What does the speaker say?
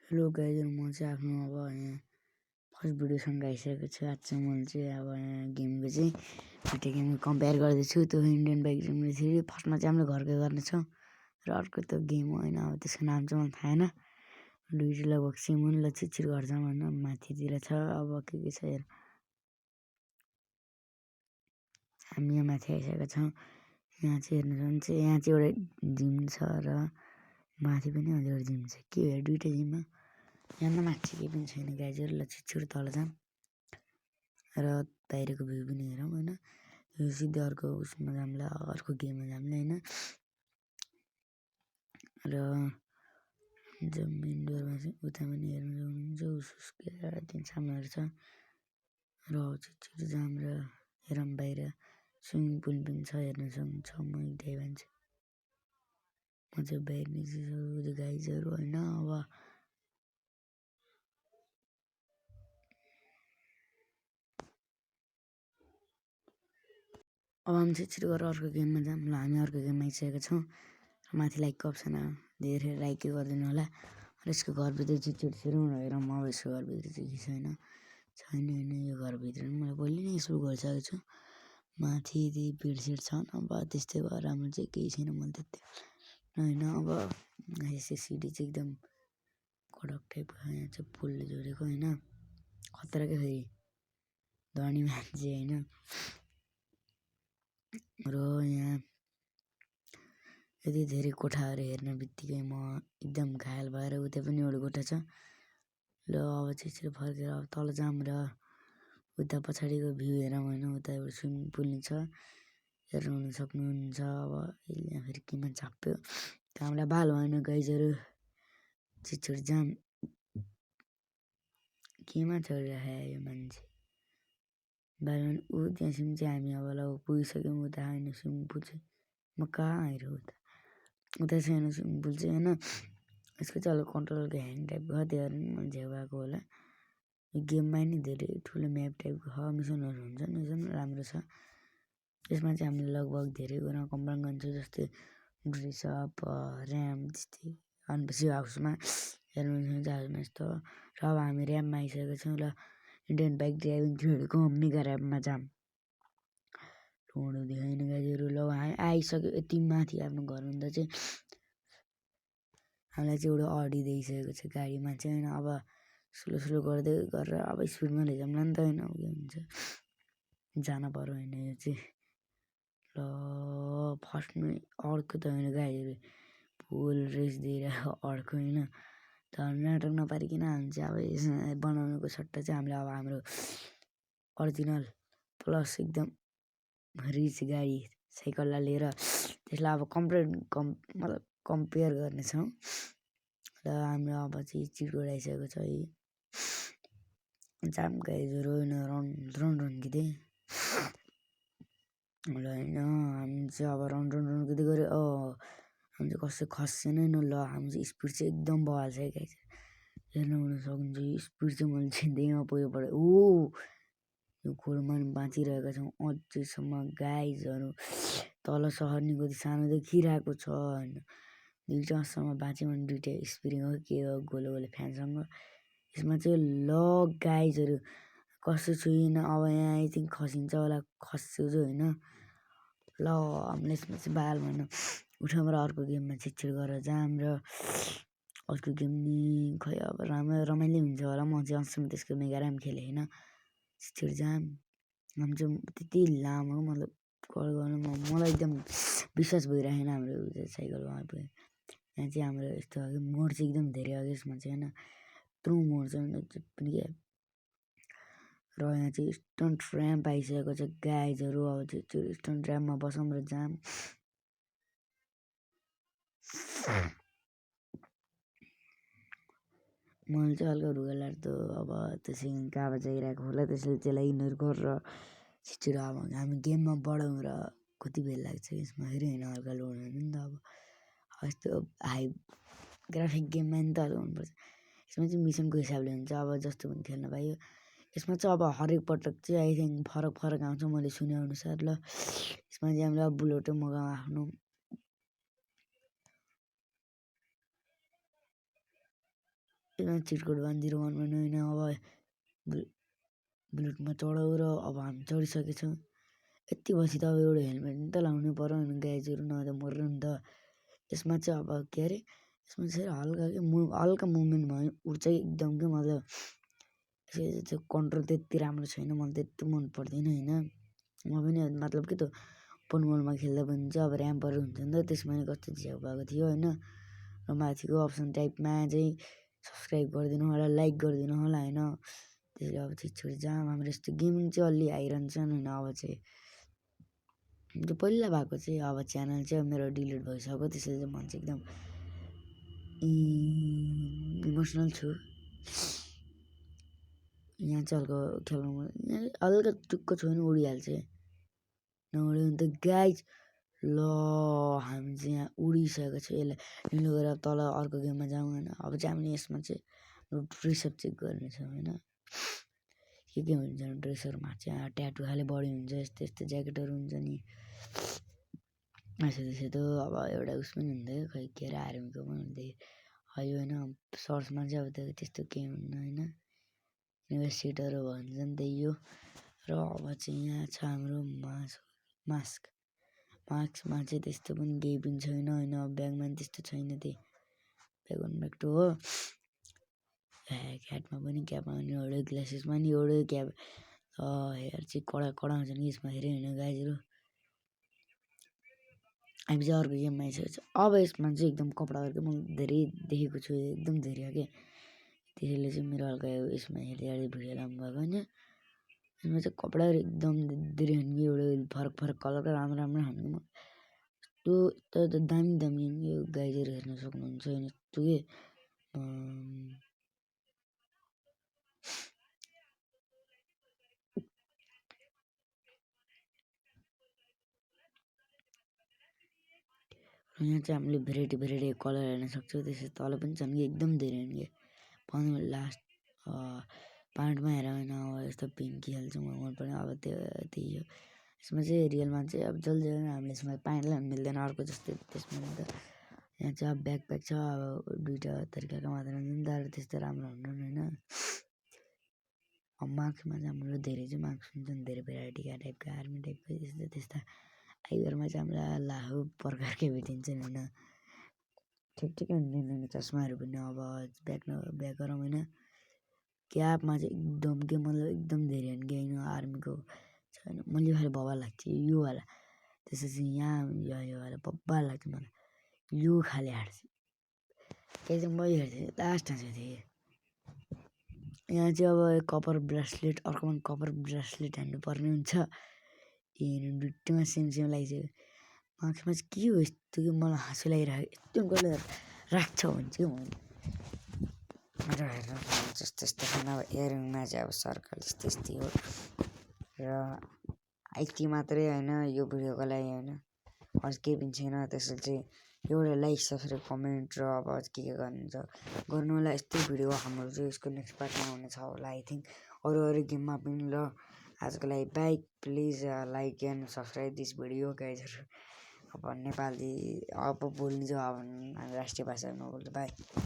Hello गाइजहरू म चाहिँ आफ्नो अब यहाँ फर्स्ट भिडियोसँग आइसकेको छु। आज चाहिँ मैले चाहिँ अब यहाँ गेमको चाहिँ दुइटा गेम कम्पेयर गर्दैछु। त्यो इन्डियन बाइक गेमले थियो। फर्स्टमा चाहिँ हामीले घरकै गर्नेछौँ र अर्को त्यो गेम होइन, अब त्यसको नाम चाहिँ मलाई थाहा छैन। दुइटा लगभग सेम हो नि, ल छिटछिट गर्छौँ होइन। माथितिर छ अब के छ हेर, हामी यहाँ माथि आइसकेका छौँ। यहाँ चाहिँ हेर्नु भने चाहिँ यहाँ चाहिँ एउटा जिम छ र माथि पनि अझै एउटा जिम छ। के हो दुइटा जिममा यहाँ त माथि केही पनि छैन गाइजहरू। ल छिटछिटो तल जाऊँ र बाहिरको भ्यू पनि हेरौँ होइन। यो सिधै अर्को उसमा जाउँला, अर्को गेममा जाउँला होइन। र जम्प इन्डोरमा चाहिँ उता पनि हेर्नु सक्नुहुन्छ, उसको दिन सामानहरू छ र छिटछिटो जाऊँ र हेरौँ बाहिर स्विमिङ पुल पनि छ, हेर्नु सक्नुहुन्छ। म त्यही मान्छे म चाहिँ बाहिर निस्किसकेको गाइजहरू होइन। अब हामी छिटछिटो गरेर अर्को गेममा जाऊँ। ल हामी अर्को गेममा आइसकेका छौँ र माथि लाइकको अप्सन आयो, धेरै लाइकै गरिदिनु होला र यसको घरभित्र छिटछिटो छिरौँ र हेरौँ अब यसको घरभित्र चाहिँ के छैन होइन। यो घरभित्र पनि मैले पहिले नै एक्सप्लोर गरिसकेको छु। माथि त्यही बेडसिड छ अब त्यस्तै भएर राम्रो चाहिँ केही छैन मैले त्यति होइन। अब यसो सिडी चाहिँ एकदम कडक टाइपको छ, यहाँ चाहिँ फुलले जोडेको होइन, खतराकै फेरि धनी मान्छे होइन। र यहाँ यति धेरै कोठाहरू हेर्ने बित्तिकै म एकदम घायल भएर उता पनि एउटा कोठा छ। ल अब छिटछिटो फर्केर अब तल जाऊँ र उता पछाडिको भ्यू हेरौँ होइन। उता एउटा स्विमिङ पुल नि छ, हेर्नु सक्नुहुन्छ। अब यहाँ फेरि केमा चाप्यो, हामीलाई बाल भएन गाइजहरू। छिटछिटो जाऊँ, केमा चढिरहेको यो मान्छे बाहिर ऊ त्यहाँसम्म चाहिँ हामी अब ल पुगिसक्यौँ। उता होइन स्विमिङ पुल चाहिँ, म कहाँ आएर उता छैन स्विमिङ पुल चाहिँ होइन। यसको चाहिँ अलग कन्ट्रोलको ह्याङ टाइपको छ, त्यही भएर पनि झ्याउ भएको होला। यो गेममा नि धेरै ठुलो म्याप टाइपको छ, मिसनहरू हुन्छ नि, मिसन राम्रो छ। यसमा चाहिँ हामीले लगभग धेरै कुरा कम्बाइन गर्छौँ, जस्तै ड्रेसअप ऱ्याम त्यस्तै। अनपछि हाउसमा हेर्नुहुन्छ हाउसमा यस्तो। र अब हामी ऱ्याममा आइसकेको छौँ। ल इन्डियन बाइक ड्राइभिङ थ्योरीको मेगा ऱ्याममा जाऊँ। रोड देखाइन गाडीहरू। ल आइसक्यो यति माथि आफ्नो घरभन्दा चाहिँ हामीलाई चाहिँ एउटा अडी दिइसकेको छ गाडीमा चाहिँ होइन। अब स्लो स्लो गर्दै गरेर अब स्पिडमा लैजाउँला नि त होइन, अब के हुन्छ जान पर्यो होइन। यो चाहिँ ल फर्स्टमै अर्को त होइन गाडीहरू फुल रेस दिएर अर्को होइन। तर नाटक नपारिकन हामी चाहिँ अब यसमा बनाउनुको सट्टा चाहिँ हामीले अब हाम्रो ओरिजिनल प्लस एकदम रिच गाडी साइकललाई लिएर त्यसलाई अब मतलब कम्पेयर गर्नेछौँ। र हाम्रो अब चाहिँ चिटकोट आइसकेको छ है, जाम गाइजहरू होइन। रन किँदै ल होइन, हामी चाहिँ अब रन किँदै गऱ्यो। हामी चाहिँ कसै खस्सेन ल। हामी चाहिँ स्पिड चाहिँ एकदम बगाल छ गाइज, हेर्नु हुन सक्नुहुन्छ। स्पिड चाहिँ मैले छिन्दैमा पुगेबाट यो खोलमा बाँचिरहेका छौँ अझैसम्म गाइजहरू। तल सहर नि कति सानो देखिरहेको छ होइन। दुइटासम्म बाँच्यो भने दुइटा स्पिरिङ हो के हो गोलो फ्यानसँग। यसमा चाहिँ ल गाइजहरू कस्तो छुइनँ। अब यहाँ आई थिङ्क खसिन्छ होला, खस्छु चाहिँ होइन। ल हामीले यसमा चाहिँ बाल भएन, उठाउँ र अर्को गेममा छिटछिट गरेर जाऊँ। र अर्को गेम नि खै अब रमाइलो हुन्छ होला। म चाहिँ अझसम्म त्यसको मेगा ऱ्याम खेलेँ होइन। छिटछिट जाऊँ, हामी चाहिँ त्यति लामो मतलब कल गर्नु मलाई एकदम विश्वास भइरहेन हाम्रो साइकल उहाँ पुग्यो। यहाँ चाहिँ हाम्रो यस्तो हो कि मोड चाहिँ एकदम धेरै हो कि यसमा चाहिँ होइन, यत्रो मोड छ पनि क्या। र यहाँ चाहिँ स्टन्ट ऱ्याम्प आइसकेको छ गाइजहरू। अब चाहिँ स्टन्ट ऱ्याम्पमा बसौँ र जाऊँ। मैले चाहिँ हल्का ढुगा लाग्दो अब त्यसै कहाँ जाइरहेको होला, त्यसले त्यसलाई इग्नोर गरेर छिटो अब हामी गेममा बढौँ र कति बेर लाग्छ यसमा फेरि होइन। हल्का लोड हुनु नि त अब यस्तो हाई ग्राफिक गेममा नि त हल्का हुनुपर्छ। यसमा चाहिँ मिसनको हिसाबले हुन्छ, अब जस्तो पनि खेल्न पाइयो। यसमा चाहिँ अब हरेक पटक चाहिँ आई थिङ्क फरक आउँछ मैले सुनेअनुसार। ल यसमा चाहिँ हामीले अब बुलेटै मगाउँ आफ्नो। यसमा चिटकोड 101 भन्ने होइन। अब बुलेटमा चढाउ र अब हामी चढिसकेछौँ। यति पछि त अब एउटा हेलमेट नि त लाउनै पर्यो होइन गाइजहरू, नभए त मर्यो नि त। यसमा चाहिँ अब के अरे यसमा चाहिँ हल्का मुभमेन्ट भयो उड्छ एकदम के मतलब त्यो कन्ट्रोल त्यति राम्रो छैन, मलाई त्यति मन पर्दैन होइन। म पनि मतलब कि त ओपन वर्ल्डमा खेल्दा पनि चाहिँ अब ऱ्याम्पहरू हुन्छ नि त, त्यसमा नि कस्तो झ्याउ भएको थियो होइन। र माथिको अप्सन टाइपमा चाहिँ सब्सक्राइब गरिदिनु होला, लाइक गरिदिनु होला होइन। त्यसले अब छिटछिटो जाम हाम्रो यस्तो गेमिङ चाहिँ अलि आइरहन्छ होइन। अब चाहिँ त्यो पहिला भएको चाहिँ अब च्यानल चाहिँ मेरो डिलिट भइसक्यो, त्यसले चाहिँ मन चाहिँ एकदम इमोसनल छु। यहाँ चाहिँ हल्का खेल्नु हल्का टुक्क छु भने उडिहाल्छ, नउड्यो भने त गाइज। ल हामी चाहिँ यहाँ उडिसकेको छ, यसलाई ढिलो गरेर तल अर्को गेममा जाउँ होइन। अब चाहिँ हामीले यसमा चाहिँ ड्रेसअप चेक गर्नेछ होइन। के हुन्छ ड्रेसहरूमा चाहिँ ट्याटु खाले बडी हुन्छ, यस्तो यस्तो ज्याकेटहरू हुन्छ नि। त्यसो त अब एउटा उस पनि हुन्थ्यो खै के अरे आर्मीको पनि हुन्थ्यो यो होइन। सर्ट्समा चाहिँ अब त्यस्तो केही हुन्न होइन, युनिभर्सिटीहरू भन्छ नि त्यही हो। र अब चाहिँ यहाँ छ हाम्रो मास्कमा चाहिँ त्यस्तो पनि केही पनि छैन होइन। ब्यागमा पनि त्यस्तो छैन, त्यही ब्याग टु हो। क्याटमा पनि क्यापमा पनि एउटै, ग्लासेसमा नि एउटै क्याप। हेयर चाहिँ कडा हुन्छ नि यसमा हेऱ्यो होइन गाइजहरू। हामी चाहिँ अर्को गेममा आइसकेको छ। अब यसमा चाहिँ एकदम कपडाहरूको म धेरै देखेको छु, एकदम धेरै के, त्यसैले चाहिँ मेरो हल्का यसमा हेर्दै भिडियो लामो भएको होइन। यसमा चाहिँ कपडाहरू एकदम धेरै खालको एउटा फरक कलरको राम्रो खालको यस्तो दामी यो गाइजहरू हेर्न सक्नुहुन्छ होइन। यस्तो के यहाँ चाहिँ हामीले भेराइटी कलर हेर्न सक्छौँ। त्यसै तल पनि छन् कि एकदम धेरै कि पाउनु लास्ट पार्टमा हेर होइन। अब यस्तो पिङ्की हाल्छ मलाई मन पर्ने, अब त्यो त्यही हो। यसमा चाहिँ रियलमा चाहिँ अब जल्दी हामीले यसमा प्यान्टलाई मिल्दैन अर्को जस्तै त्यसमा नि त। यहाँ चाहिँ अब ब्याकप्याक छ, अब दुइटा तरिकाको मात्र हुन्छ नि त, त्यस्तो राम्रो हुँदैन होइन। अब मार्क्समा चाहिँ हाम्रो धेरै चाहिँ मार्क्स हुन्छ नि, धेरै भेराइटीका टाइपका आर्मी टाइपको त्यस्ता आइबरमा चाहिँ हामीलाई लाखौँ प्रकारकै भेटिन्छन् होइन। ठिकै हुँदैन चस्माहरू पनि। अब ब्याक गरौँ होइन। क्यापमा चाहिँ एकदम के मतलब एकदम धेरै होइन आर्मीको छैन। मैले यो खाले बब्बा लाग्छ योवाला, त्यसपछि यहाँ योवाला बब्बा लाग्छ मलाई यो खाले हाट्छ। त्यही चाहिँ मैले हेर्थेँ लास्टमा चाहिँ थिएँ। यहाँ चाहिँ अब कपर ब्रेसलेट, अर्कोमा कपर ब्रेसलेट हान्नुपर्ने हुन्छ। दुइटामा सेम लागिसक्यो। मार्क्समा चाहिँ के हो यस्तो कि मलाई हाँसो लागिरहेको, यस्तो कसले राख्छ भन्छ कि मैले हेर्नु त्यस्तो छैन। अब इयरिङमा चाहिँ अब सर्कल यस्तै हो। र यति मात्रै होइन यो भिडियोको लागि होइन, अझ केही पनि छैन। त्यसले चाहिँ एउटा लाइक सब्सक्राइब कमेन्ट र अब के गर्नु होला। यस्तै भिडियो हाम्रो चाहिँ यसको नेक्स्ट पार्टमा हुनेछ होला आई थिङ्क अरू गेममा पनि। ल आजको लागि bye, please like and subscribe this video गाइजहरू। अब नेपाली अब बोल्ने चाहिँ अब राष्ट्रिय भाषामा बोल्नु बाई।